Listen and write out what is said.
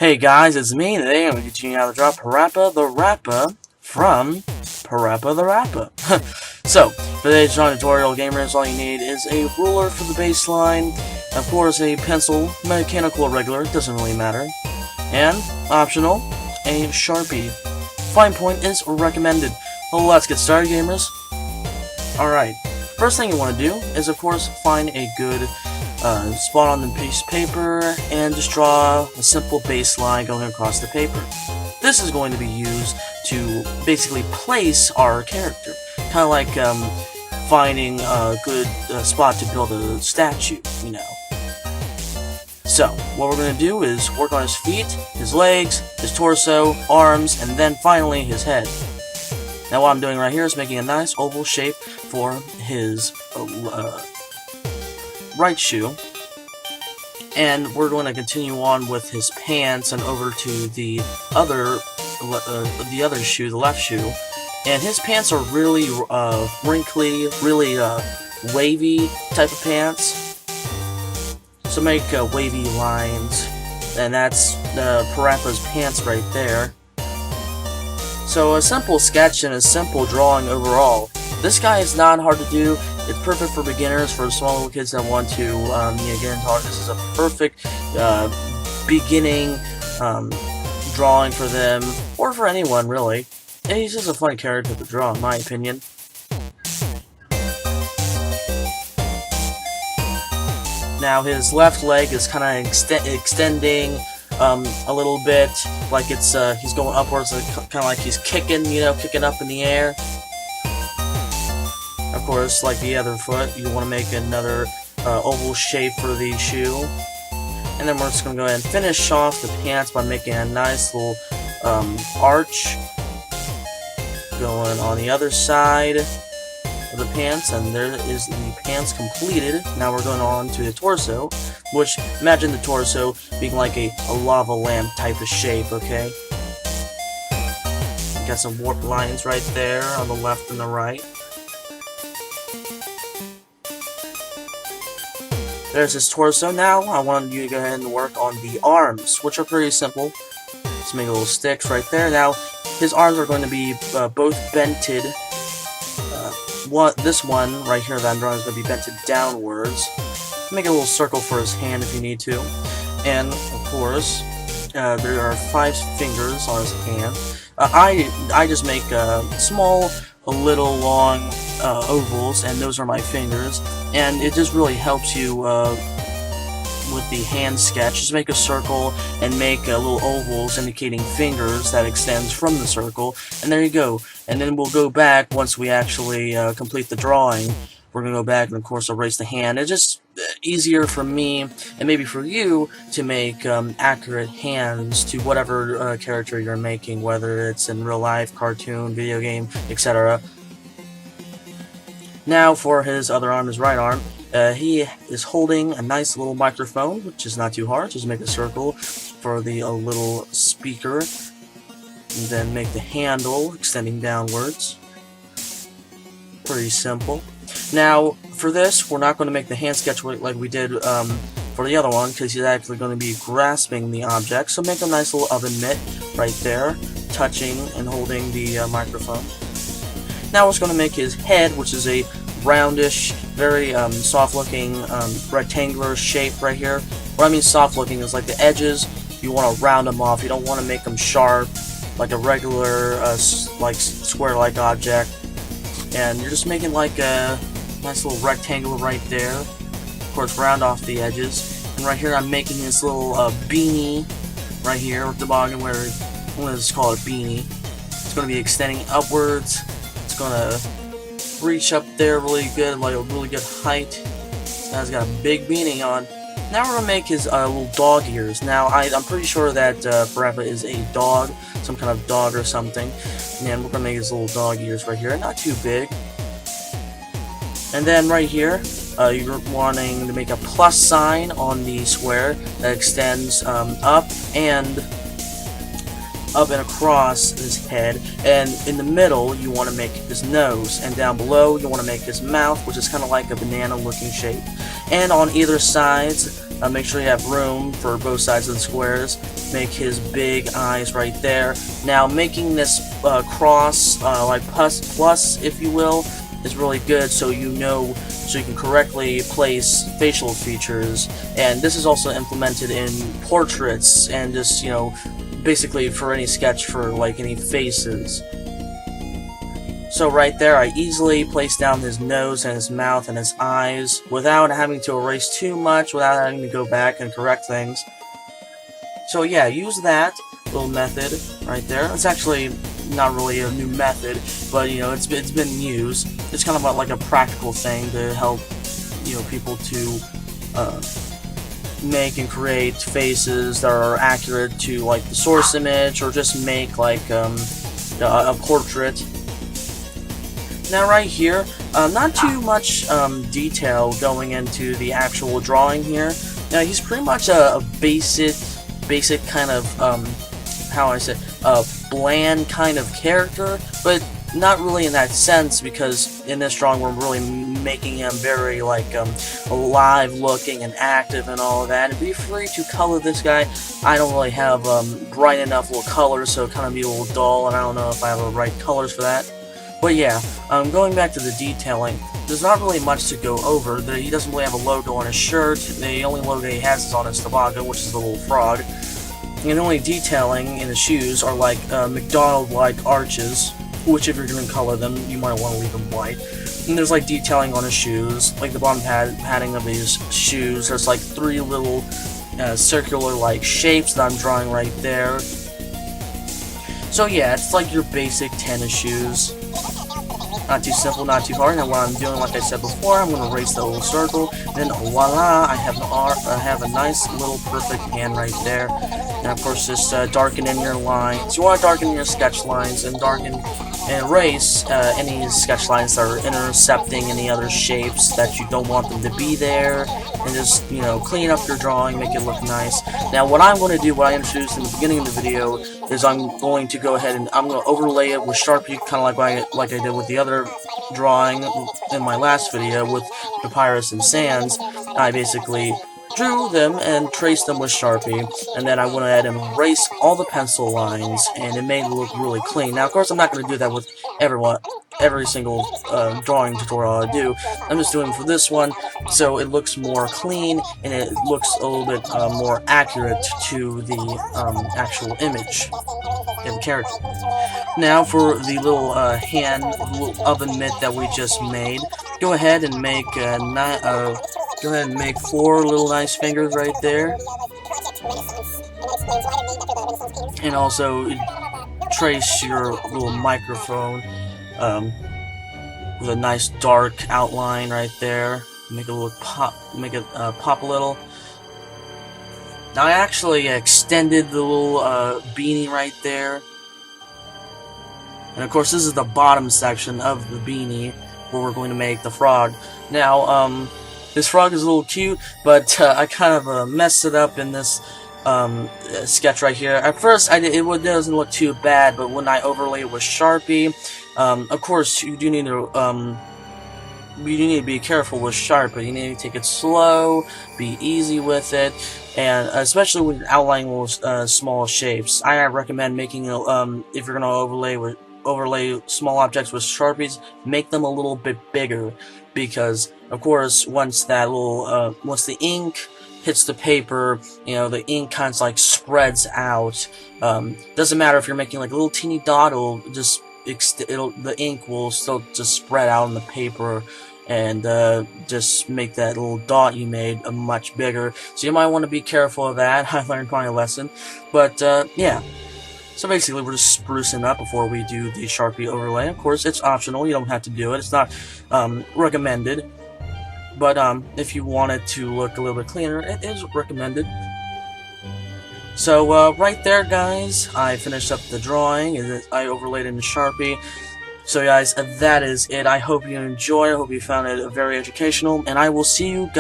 Hey guys, it's me, and today I'm going to teach you how to draw Parappa the Rappa from Parappa the Rappa. So, for today's drawing tutorial, gamers, all you need is a ruler for the baseline, of course a pencil, mechanical or regular, it doesn't really matter, and, optional, a Sharpie. Fine point is recommended. Well, let's get started, gamers. Alright, first thing you want to do is, of course, find a good spot on the piece of paper and just draw a simple baseline going across the paper. This is going to be used to basically place our character, kind of like finding a good spot to build a statue, you know. So, what we're going to do is work on his feet, his legs, his torso, arms, and then finally his head. Now what I'm doing right here is making a nice oval shape for his right shoe, and we're going to continue on with his pants and over to the other shoe, the left shoe, and his pants are really wrinkly, really wavy type of pants, so make wavy lines, and that's Parappa's pants right there. So a simple sketch and a simple drawing overall. This guy is not hard to do. It's perfect for beginners, for small little kids that want to get into art. This is a perfect beginning drawing for them, or for anyone really. And he's just a fun character to draw, in my opinion. Now his left leg is kind of extending a little bit, like it's he's going upwards, kind of like he's kicking, kicking up in the air. Of course, like the other foot, you want to make another oval shape for the shoe. And then we're just going to go ahead and finish off the pants by making a nice little arch going on the other side of the pants, and there is the pants completed. Now we're going on to the torso, which, imagine the torso being like a lava lamp type of shape, okay? Got some warped lines right there on the left and the right. There's his torso. Now I want you to go ahead and work on the arms, which are pretty simple. Just make little sticks right there. Now his arms are going to be both bented. This one right here that I'm drawing is going to be bented downwards. Make a little circle for his hand if you need to. And of course, there are 5 fingers on his hand. I just make small, little, long ovals, and those are my fingers. And it just really helps you with the hand sketch. Just make a circle and make little ovals indicating fingers that extends from the circle, and there you go. And then we'll go back once we actually complete the drawing. We're gonna go back and of course erase the hand. It's just easier for me and maybe for you to make accurate hands to whatever character you're making, whether it's in real life, cartoon, video game, etc. Now for his other arm, his right arm, he is holding a nice little microphone, which is not too hard. Just make a circle for the little speaker, and then make the handle extending downwards. Pretty simple. Now for this, we're not going to make the hand sketch like we did for the other one, because he's actually going to be grasping the object. So make a nice little oven mitt right there, touching and holding the microphone. Now we're just going to make his head, which is a roundish, very soft-looking rectangular shape right here. What I mean soft-looking is like the edges, you want to round them off. You don't want to make them sharp, like a regular, like square-like object. And you're just making like a nice little rectangle right there. Of course, round off the edges. And right here, I'm making this little beanie right here with the bottom where I'm going to just call it beanie. It's going to be extending upwards. It's going to reach up there really good, like a really good height. This guy's got a big beanie on. Now we're going to make his little dog ears. Now I'm pretty sure that Parappa is a dog, some kind of dog or something. And we're going to make his little dog ears right here, not too big. And then right here, you're wanting to make a plus sign on the square that extends up and across his head, and in the middle you want to make his nose, and down below you want to make his mouth, which is kind of like a banana looking shape. And on either sides Make sure you have room for both sides of the squares. Make his big eyes right there. Now, making this cross, like plus, if you will, is really good, so you can correctly place facial features. And this is also implemented in portraits and just, basically for any sketch for like any faces. So right there, I easily placed down his nose and his mouth and his eyes without having to erase too much, without having to go back and correct things. So yeah, use that little method right there. It's actually not really a new method, but it's been used. It's kind of like a practical thing to help people to make and create faces that are accurate to like the source image, or just make like a portrait. Now right here, not too much detail going into the actual drawing here. Now he's pretty much a basic kind of how I say, a bland kind of character, but not really in that sense, because in this drawing we're really making him very like alive looking and active and all of that. And be free to color this guy. I don't really have bright enough little colors, so it kind of be a little dull, and I don't know if I have the right colors for that. But yeah, going back to the detailing, there's not really much to go over. He doesn't really have a logo on his shirt. The only logo he has is on his toboggan, which is the little frog. And the only detailing in the shoes are like McDonald-like arches, which if you're going to color them, you might want to leave them white. And there's like detailing on his shoes, like the bottom padding of these shoes. There's like 3 little circular-like shapes that I'm drawing right there. So yeah, it's like your basic tennis shoes. Not too simple, not too hard. And what I'm doing, like I said before, I'm going to erase the little circle. Then voila, I have a nice little perfect hand right there. And of course, just darken in your lines. You want to darken your sketch lines and erase any sketch lines that are intercepting any other shapes that you don't want them to be there. And just, clean up your drawing, make it look nice. Now, what I'm going to do, what I introduced in the beginning of the video, is I'm going to go ahead and I'm going to overlay it with Sharpie, kind of like I did with the other drawing in my last video with Papyrus and Sands. I basically drew them and traced them with Sharpie, and then I went ahead and erased all the pencil lines, and it made it look really clean. Now, of course, I'm not going to do that with every single drawing tutorial I do. I'm just doing it for this one, so it looks more clean, and it looks a little bit more accurate to the actual image of the character. Now, for the little little oven mitt that we just made, go ahead and make go ahead and make 4 little nice fingers right there. And also trace your little microphone with a nice dark outline right there. Make it a little pop, pop a little. Now I actually extended the little beanie right there. And of course, this is the bottom section of the beanie where we're going to make the frog. Now, this frog is a little cute, but I kind of messed it up in this sketch right here. At first, it doesn't look too bad, but when I overlay it with Sharpie, of course, you do need to be careful with Sharpie. You need to take it slow, be easy with it, and especially when you're outlining little small shapes. I recommend making if you're going to overlay small objects with Sharpies, make them a little bit bigger, because of course once the ink hits the paper, the ink kind of like spreads out. Doesn't matter if you're making like a little teeny dot, the ink will still just spread out on the paper and just make that little dot you made much bigger. So you might want to be careful of that. I learned my lesson, but yeah. So basically, we're just sprucing up before we do the Sharpie overlay. Of course, it's optional. You don't have to do it. It's not recommended. But if you want it to look a little bit cleaner, it is recommended. So right there, guys, I finished up the drawing, and I overlaid it in Sharpie. So guys, that is it. I hope you enjoyed. I hope you found it very educational, and I will see you guys